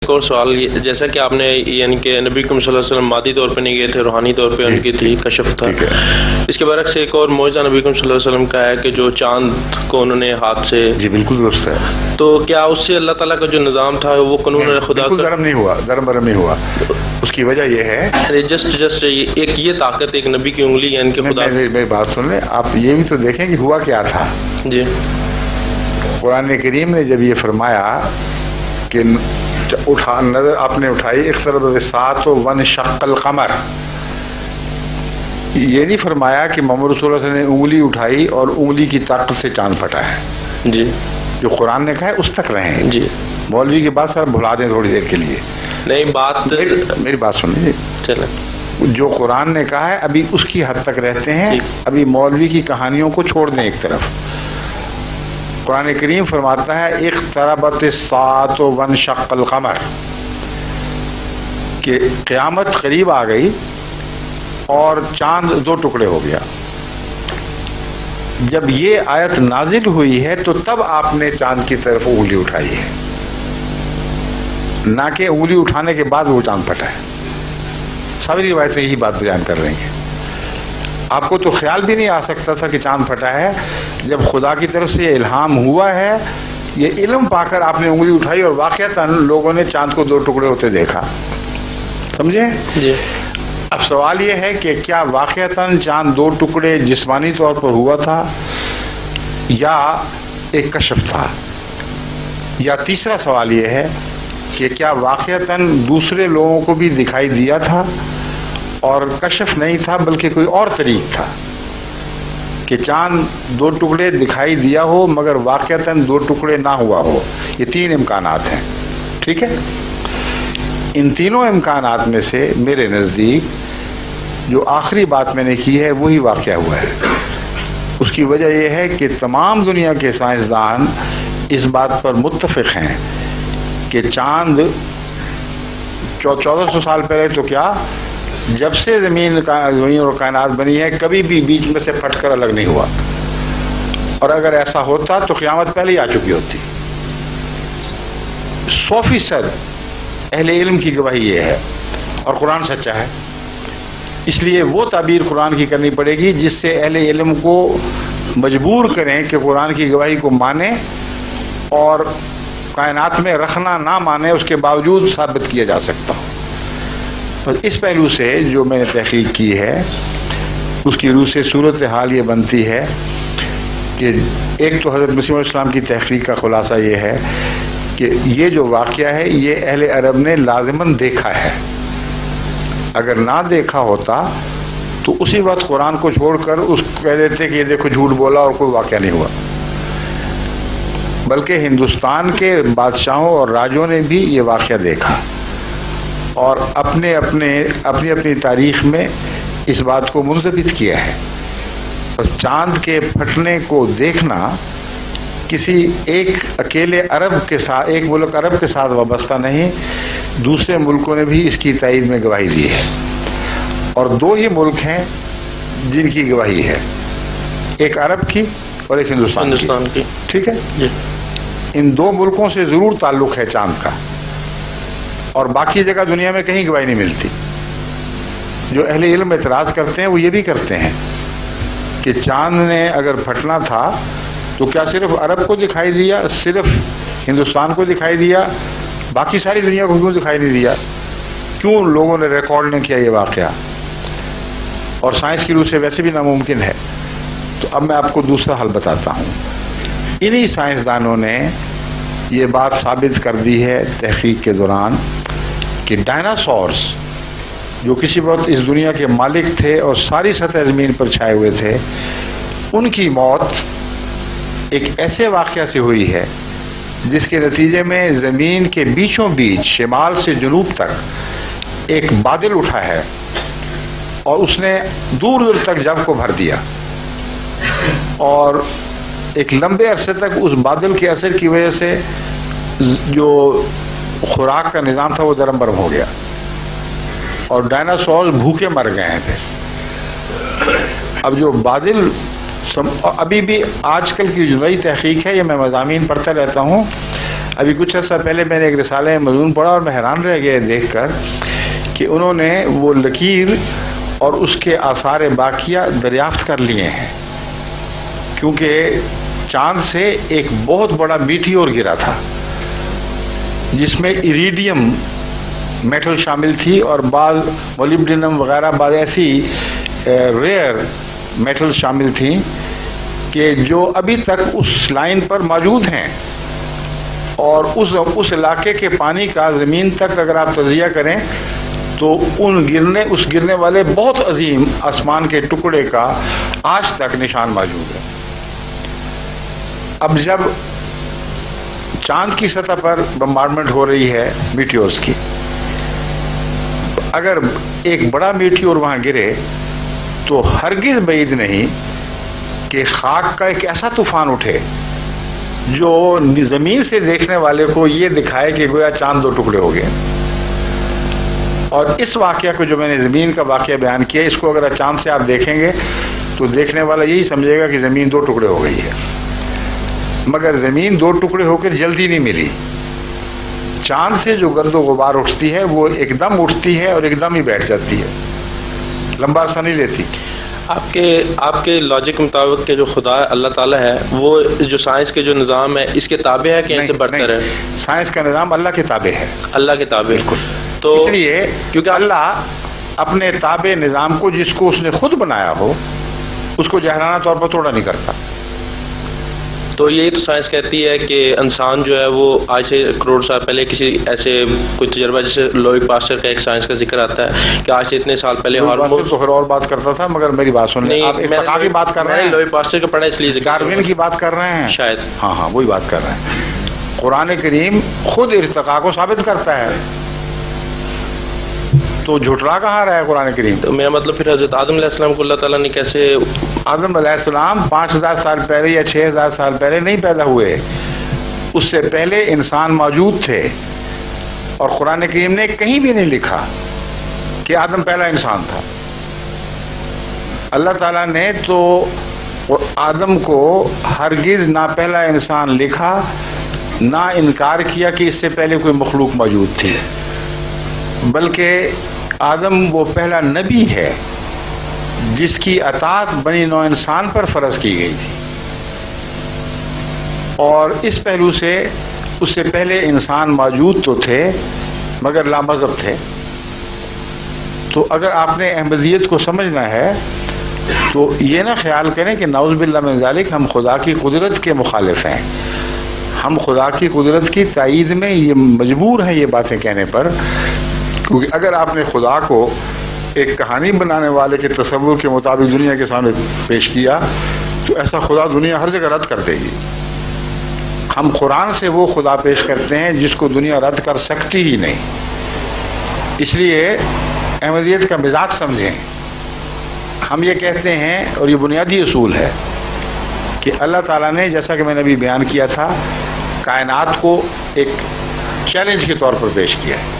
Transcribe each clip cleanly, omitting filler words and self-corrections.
ایک اور سوال، جیسا کہ آپ نے یعنی کہ نبی کریم صلی اللہ علیہ وسلم مادی طور پہ نہیں گئے تھے، روحانی طور پہ ان کی تھی، کشف تھا. اس کے برعکس ایک اور معجزہ نبی کریم صلی اللہ علیہ وسلم کا ہے کہ جو چاند کو انہوں نے ہاتھ سے. جی بالکل درست ہے. تو کیا اس سے اللہ تعالیٰ کا جو نظام تھا وہ قانون خدا بالکل درم نہیں ہوا، درم برم نہیں ہوا. اس کی وجہ یہ ہے جسٹ ایک یہ طاقت ایک نبی کی انگلی یعنی کہ خدا. میری بات سن لیں آپ، یہ بھی تو دیکھیں کہ ہوا کیا تھا. جی قرآن کریم نے جب یہ فرمایا کہ نظر آپ نے اٹھائی اقتربت الساعۃ وانشق القمر، یہ نہیں فرمایا کہ محمد رسول اللہ صلی اللہ علیہ وسلم نے انگلی اٹھائی اور انگلی کی طاقت سے چاند پھٹا ہے. جی جو قرآن نے کہا ہے اس تک رہیں. جی مولوی کی بات سر بھلا دیں تھوڑی دیر کے لیے. نہیں بات میری بات سنیے. چلیں جو قرآن نے کہا ہے ابھی اس کی حد تک رہتے ہیں، ابھی مولوی کی کہانیوں کو چھوڑ دیں ایک طرف. قرآن کریم فرماتا ہے اقتربت الساعۃ وانشق القمر، کہ قیامت قریب آ گئی اور چاند دو ٹکڑے ہو گیا. جب یہ آیت نازل ہوئی ہے تو تب آپ نے چاند کی طرف انگلی اٹھائی ہے، نہ کہ انگلی اٹھانے کے بعد وہ چاند پھٹا ہے. ساری روایتیں یہی بات بیان کر رہی ہیں. آپ کو تو خیال بھی نہیں آ سکتا تھا کہ چاند پھٹا ہے. جب خدا کی طرف سے یہ الہام ہوا ہے، یہ علم پا کر آپ نے انگلی اٹھائی اور واقعتاً لوگوں نے چاند کو دو ٹکڑے ہوتے دیکھا. سمجھے؟ جی. اب سوال یہ ہے کہ کیا واقعتاً چاند دو ٹکڑے جسمانی طور پر ہوا تھا یا ایک کشف تھا؟ یا تیسرا سوال یہ ہے کہ کیا واقعتاً دوسرے لوگوں کو بھی دکھائی دیا تھا اور کشف نہیں تھا بلکہ کوئی اور طریق تھا کہ چاند دو ٹکڑے دکھائی دیا ہو مگر واقعتاً دو ٹکڑے نہ ہوا ہو؟ یہ تین امکانات ہیں. ٹھیک ہے. ان تینوں امکانات میں سے میرے نزدیک جو آخری بات میں نے کی ہے وہی واقعہ ہوا ہے. اس کی وجہ یہ ہے کہ تمام دنیا کے سائنسدان اس بات پر متفق ہیں کہ چاند 1400 سال پہلے تو کیا، جب سے زمین اور کائنات بنی ہے کبھی بھی بیچ میں سے پھٹ کر الگ نہیں ہوا. اور اگر ایسا ہوتا تو قیامت پہلے ہی آ چکی ہوتی. 100% اہل علم کی گواہی یہ ہے اور قرآن سچا ہے. اس لیے وہ تعبیر قرآن کی کرنی پڑے گی جس سے اہل علم کو مجبور کریں کہ قرآن کی گواہی کو مانیں اور کائنات میں رکھنا نہ مانے اس کے باوجود ثابت کیا جا سکتا ہو. اس پہلو سے جو میں نے تحقیق کی ہے اس کی روح سے صورتحال یہ بنتی ہے کہ ایک تو حضرت مسیح علیہ السلام کی تحقیق کا خلاصہ یہ ہے کہ یہ جو واقعہ ہے یہ اہل عرب نے لازماً دیکھا ہے. اگر نہ دیکھا ہوتا تو اسی وقت قرآن کو چھوڑ کر اس کو کہہ دیتے کہ یہ دیکھو جھوٹ بولا اور کوئی واقعہ نہیں ہوا. بلکہ ہندوستان کے بادشاہوں اور راجوں نے بھی یہ واقعہ دیکھا اور اپنی تاریخ میں اس بات کو منضبط کیا ہے. بس چاند کے پھٹنے کو دیکھنا کسی ایک اکیلے عرب کے ساتھ، ایک ملک عرب کے ساتھ وابستہ نہیں، دوسرے ملکوں نے بھی اس کی تائید میں گواہی دی ہے. اور دو ہی ملک ہیں جن کی گواہی ہے، ایک عرب کی اور ایک ہندوستان کی. ٹھیک ہے جی. ان دو ملکوں سے ضرور تعلق ہے چاند کا، اور باقی جگہ دنیا میں کہیں گواہی نہیں ملتی. جو اہل علم اعتراض کرتے ہیں وہ یہ بھی کرتے ہیں کہ چاند نے اگر پھٹنا تھا تو کیا صرف عرب کو دکھائی دیا، صرف ہندوستان کو دکھائی دیا، باقی ساری دنیا کو کیوں دکھائی نہیں دیا؟ کیوں لوگوں نے ریکارڈ نہیں کیا یہ واقعہ؟ اور سائنس کی روح سے ویسے بھی ناممکن ہے. تو اب میں آپ کو دوسرا حل بتاتا ہوں. انہی سائنسدانوں نے یہ بات ثابت کر دی ہے تحقیق کے دوران کہ ڈائناسورس جو کسی وقت اس دنیا کے مالک تھے اور ساری سطح زمین پر چھائے ہوئے تھے، ان کی موت ایک ایسے واقعہ سے ہوئی ہے جس کے نتیجے میں زمین کے بیچوں بیچ شمال سے جنوب تک ایک بادل اٹھا ہے اور اس نے دور دور تک جب کو بھر دیا، اور ایک لمبے عرصے تک اس بادل کے اثر کی وجہ سے جو خوراک کا نظام تھا وہ درم برم ہو گیا اور ڈائناسور بھوکے مر گئے تھے. اب جو بادل ابھی بھی آج کل کی جو نئی تحقیق ہے، یہ میں مضامین پڑھتا رہتا ہوں، ابھی کچھ عرصہ پہلے میں نے ایک رسالہ مضمون پڑھا اور میں حیران رہ گیا دیکھ کر کہ انہوں نے وہ لکیر اور اس کے آثار باقیہ دریافت کر لیے ہیں، کیونکہ چاند سے ایک بہت بڑا میٹیور گرا تھا جس میں ایریڈیم میٹل شامل تھی اور بعض مولیبڈینم وغیرہ بعض ایسی ریئر میٹل شامل تھیں کہ جو ابھی تک اس لائن پر موجود ہیں، اور اس علاقے کے پانی کا زمین تک اگر آپ تجزیہ کریں تو اس گرنے والے بہت عظیم آسمان کے ٹکڑے کا آج تک نشان موجود ہے۔ اب جب چاند کی سطح پر بمبارڈمنٹ ہو رہی ہے میٹیورز کی، اگر ایک بڑا میٹیور وہاں گرے تو ہرگز بعید نہیں کہ خاک کا ایک ایسا طوفان اٹھے جو زمین سے دیکھنے والے کو یہ دکھائے کہ گویا چاند دو ٹکڑے ہو گئے۔ اور اس واقعہ کو جو میں نے زمین کا واقعہ بیان کیا، اس کو اگر چاند سے آپ دیکھیں گے تو دیکھنے والا یہی سمجھے گا کہ زمین دو ٹکڑے ہو گئی ہے، مگر زمین دو ٹکڑے ہو کر جلدی نہیں ملی۔ چاند سے جو گرد و غبار اٹھتی ہے وہ ایک دم اٹھتی ہے اور ایک دم ہی بیٹھ جاتی ہے، لمبا عرصہ نہیں لیتی۔ آپ کے لاجک کے مطابق کہ جو خدا اللہ تعالیٰ ہے وہ جو سائنس کے جو نظام ہے اس کے تابع ہے کہ اس سے برتر ہے؟ سائنس کا نظام اللہ کے تابع ہے، اللہ کے تابع۔ بالکل۔ تو اس لیے کیونکہ اللہ اپنے تابع نظام کو جس کو اس نے خود بنایا ہو اس کو جاہرانہ طور پر توڑا نہیں کرتا۔ تو یہی تو سائنس کہتی ہے کہ انسان جو ہے وہ آج سے کروڑ سال پہلے کسی ایسے کوئی تجربہ، جیسے لوئی پاسچر کا ایک سائنس کا ذکر آتا ہے کہ آج سے اتنے سال پہلے ہارمونز تو پھر اور بات کرتا تھا، مگر میری بات سن لیں۔ آپ ارتقاء کی بات کر رہے ہیں، لوئی پاسچر کا پڑھا اس لیے ڈارون کی بات کر رہے ہیں شاید۔ ہاں وہی بات کر رہے ہیں۔ قرآن کریم خود ارتقاء کو ثابت کرتا ہے، تو جھٹلا کہاں رہا ہے قرآن کریم؟ تو میرا مطلب پھر حضرت آدم علیہ السلام کو اللہ تعالیٰ نے کیسے؟ آدم علیہ السلام 5000 سال پہلے یا 6000 سال پہلے نہیں پیدا ہوئے، اس سے پہلے انسان موجود تھے، اور قرآن کریم نے کہیں بھی نہیں لکھا کہ آدم پہلا انسان تھا۔ اللہ تعالیٰ نے تو آدم کو ہرگز نہ پہلا انسان لکھا، نہ انکار کیا کہ اس سے پہلے کوئی مخلوق موجود تھی، بلکہ آدم وہ پہلا نبی ہے جس کی اطاعت بنی نوع انسان پر فرض کی گئی تھی، اور اس پہلو سے اس سے پہلے انسان موجود تو تھے مگر لامذہب تھے۔ تو اگر آپ نے احمدیت کو سمجھنا ہے تو یہ نہ خیال کریں کہ نعوذ باللہ من ذالک ہم خدا کی قدرت کے مخالف ہیں۔ ہم خدا کی قدرت کی تائید میں یہ مجبور ہیں یہ باتیں کہنے پر، کیونکہ اگر آپ نے خدا کو ایک کہانی بنانے والے کے تصور کے مطابق دنیا کے سامنے پیش کیا تو ایسا خدا دنیا ہر جگہ رد کر دے گی۔ ہم قرآن سے وہ خدا پیش کرتے ہیں جس کو دنیا رد کر سکتی ہی نہیں۔ اس لیے احمدیت کا مزاج سمجھیں۔ ہم یہ کہتے ہیں، اور یہ بنیادی اصول ہے، کہ اللہ تعالیٰ نے جیسا کہ میں نے ابھی بیان کیا تھا کائنات کو ایک چیلنج کے طور پر پیش کیا ہے،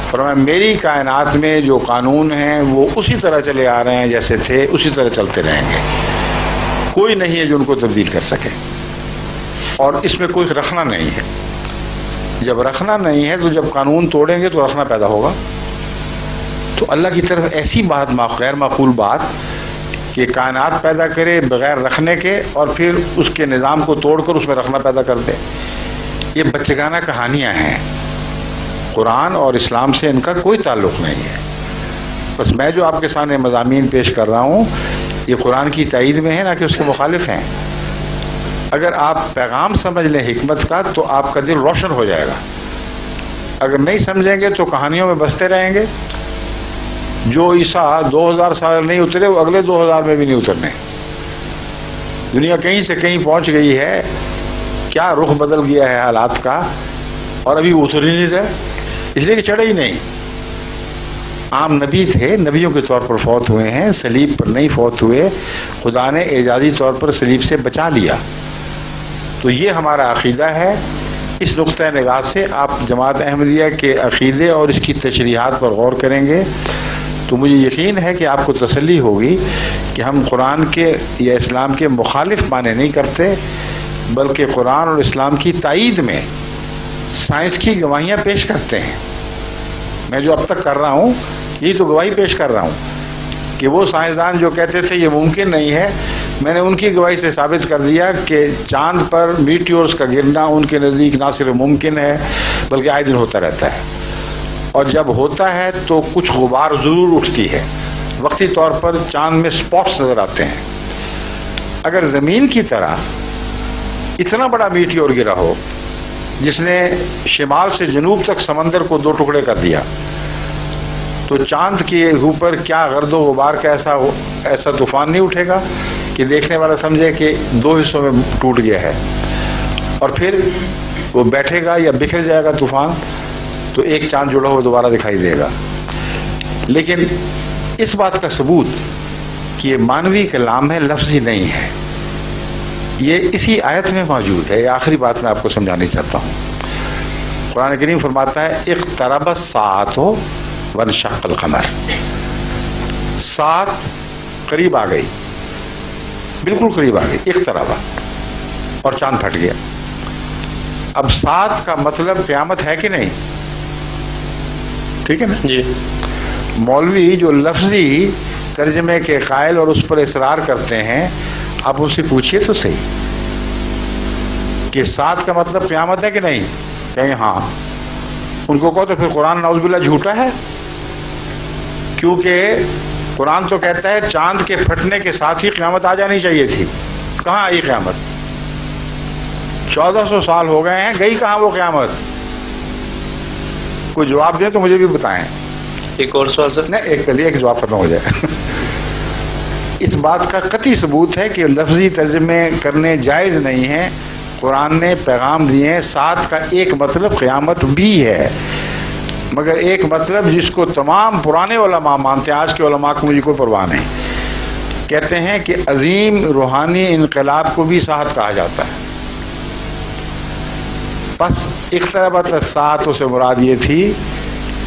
فرمایا میری کائنات میں جو قانون ہیں وہ اسی طرح چلے آ رہے ہیں جیسے تھے، اسی طرح چلتے رہیں گے، کوئی نہیں ہے جو ان کو تبدیل کر سکے، اور اس میں کوئی رکھنا نہیں ہے۔ جب رکھنا نہیں ہے تو جب قانون توڑیں گے تو رکھنا پیدا ہوگا۔ تو اللہ کی طرف ایسی بات غیر معقول بات کہ کائنات پیدا کرے بغیر رکھنے کے اور پھر اس کے نظام کو توڑ کر اس میں رکھنا پیدا کر دے، یہ بچگانہ کہانیاں ہیں۔ قرآن اور اسلام سے ان کا کوئی تعلق نہیں ہے۔ بس میں جو آپ کے سامنے مضامین پیش کر رہا ہوں یہ قرآن کی تائید میں ہے، نہ کہ اس کے مخالف ہیں۔ اگر آپ پیغام سمجھ لیں حکمت کا تو آپ کا دل روشن ہو جائے گا، اگر نہیں سمجھیں گے تو کہانیوں میں بستے رہیں گے۔ جو عیسیٰ 2000 سال نہیں اترے وہ اگلے 2000 میں بھی نہیں اترنے۔ دنیا کہیں سے کہیں پہنچ گئی ہے، کیا رخ بدل گیا ہے حالات کا، اور ابھی اتر ہی نہیں رہے، اس لیے کہ چڑھے ہی نہیں۔ عام نبی تھے، نبیوں کے طور پر فوت ہوئے ہیں، صلیب پر نہیں فوت ہوئے، خدا نے اعجازی طور پر صلیب سے بچا لیا۔ تو یہ ہمارا عقیدہ ہے۔ اس نقطۂ نگاہ سے آپ جماعت احمدیہ کے عقیدے اور اس کی تشریحات پر غور کریں گے تو مجھے یقین ہے کہ آپ کو تسلی ہوگی کہ ہم قرآن کے یا اسلام کے مخالف معنی نہیں کرتے، بلکہ قرآن اور اسلام کی تائید میں سائنس کی گواہیاں پیش کرتے ہیں. میں جو اب تک کر رہا ہوں یہی تو گواہی پیش کر رہا ہوں کہ وہ سائنسدان جو کہتے تھے یہ ممکن نہیں ہے، میں نے ان کی گواہی سے ثابت کر دیا کہ چاند پر میٹیورز کا گرنا ان کے نزدیک نہ صرف ممکن ہے بلکہ آئے دن ہوتا رہتا ہے، اور جب ہوتا ہے تو کچھ غبار ضرور اٹھتی ہے، وقتی طور پر چاند میں سپاٹس نظر آتے ہیں. اگر زمین کی طرح اتنا بڑا میٹیور گرا ہو جس نے شمال سے جنوب تک سمندر کو 2 ٹکڑے کر دیا، تو چاند کے اوپر کیا گرد و غبار کا ایسا طوفان نہیں اٹھے گا کہ دیکھنے والا سمجھے کہ 2 حصوں میں ٹوٹ گیا ہے، اور پھر وہ بیٹھے گا یا بکھر جائے گا طوفان تو ایک چاند جڑا ہوا دوبارہ دکھائی دے گا. لیکن اس بات کا ثبوت کہ یہ مانوی کلام ہے، لفظی نہیں ہے، یہ اسی آیت میں موجود ہے. یہ آخری بات میں آپ کو سمجھانی چاہتا ہوں. قرآن کریم فرماتا ہے اقترب الساعۃ وانشق القمر. ساعت قریب آ گئی، بالکل قریب آ گئی، اقترب، اور چاند پھٹ گیا. اب ساعت کا مطلب قیامت ہے کہ نہیں؟ ٹھیک ہے نا جی. مولوی جو لفظی ترجمے کے قائل اور اس پر اصرار کرتے ہیں، آپ ان سے پوچھئے تو صحیح کہ ساعت کا مطلب قیامت ہے کہ نہیں؟ کہیں ہاں. ان کو کہو تو پھر قرآن نعوذ باللہ جھوٹا ہے، کیونکہ قرآن تو کہتا ہے چاند کے پھٹنے کے ساتھ ہی قیامت آ جانی چاہیے تھی. کہاں آئی قیامت؟ 1400 سال ہو گئے ہیں، گئی کہاں وہ قیامت؟ کوئی جواب دیں تو مجھے بھی بتائیں. ایک اور سوال سر. نہیں، ایک جواب ختم ہو جائے. اس بات کا قطعی ثبوت ہے کہ لفظی ترجمے کرنے جائز نہیں ہیں. قرآن نے پیغام دیے ہیں. ساتھ کا ایک مطلب قیامت بھی ہے، مگر ایک مطلب جس کو تمام پرانے علماء مانتے ہیں، آج کے علماء کو مجھے کوئی پرواہ نہیں، کہتے ہیں کہ عظیم روحانی انقلاب کو بھی ساعت کہا جاتا ہے. بس اقتربت الساعۃ سے مراد یہ تھی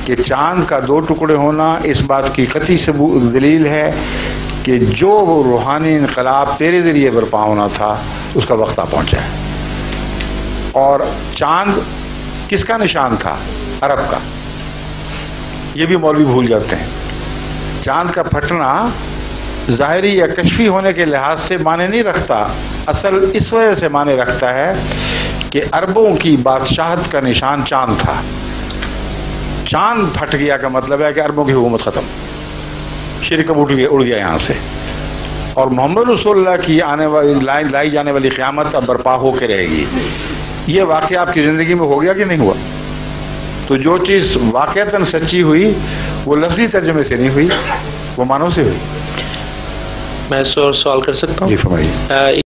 کہ چاند کا 2 ٹکڑے ہونا اس بات کی قطعی دلیل ہے کہ جو وہ روحانی انقلاب تیرے ذریعے برپا ہونا تھا اس کا وقت آ پہنچا ہے. اور چاند کس کا نشان تھا؟ عرب کا. یہ بھی مولوی بھول جاتے ہیں. چاند کا پھٹنا ظاہری یا کشفی ہونے کے لحاظ سے معنی نہیں رکھتا، اصل اس وجہ سے معنی رکھتا ہے کہ عربوں کی بادشاہت کا نشان چاند تھا. چاند پھٹ گیا کا مطلب ہے کہ عربوں کی حکومت ختم، شرک اب اڑ گیا یہاں سے، اور محمد رسول اللہ کی لائی جانے والی قیامت اب برپا ہو کے رہے گی. یہ واقعہ آپ کی زندگی میں ہو گیا کہ نہیں ہوا؟ تو جو چیز واقعتاً سچی ہوئی وہ لفظی ترجمے سے نہیں ہوئی، وہ معنوں سے ہوئی. میں سوال کر سکتا ہوں؟ جی فرمائیے.